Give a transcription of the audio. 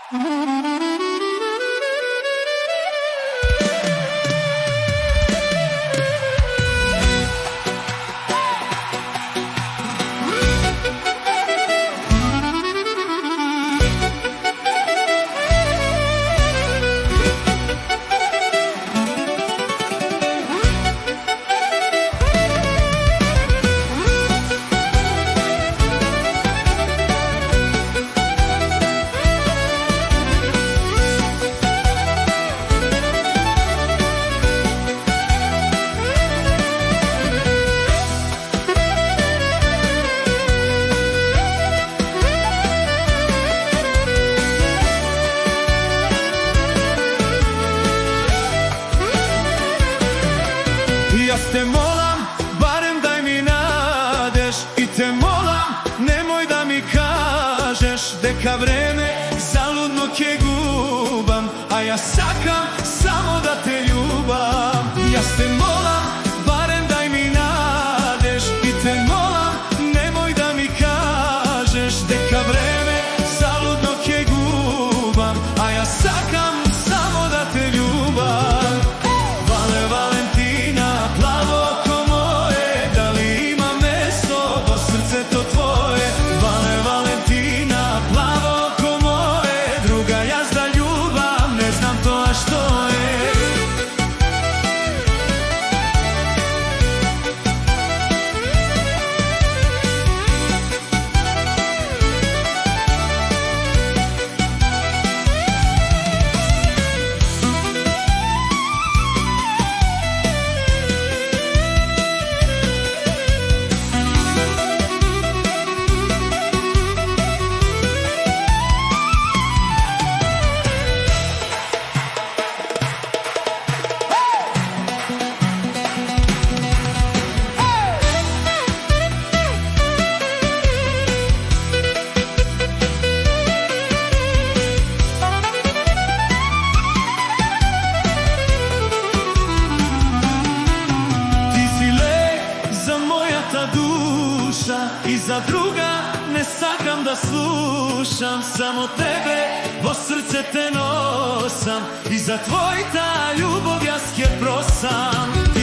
Ja te molam, barem daj mi nadeš. I te molam, nemoj da mi kažeš deka vreme zaludno ke gubam, a ja sakam samo da te ljubam. Ja te molam, barem daj mi nadeš. I te molam, nemoj da mi kažeš deka vreme zaludno ke gubam, a ja sakam samo da te ljubam. I za druga ne sakam da slušam, samo tebe, vo srce te nosam. I za tvoj ta ljubov ja skje prosam.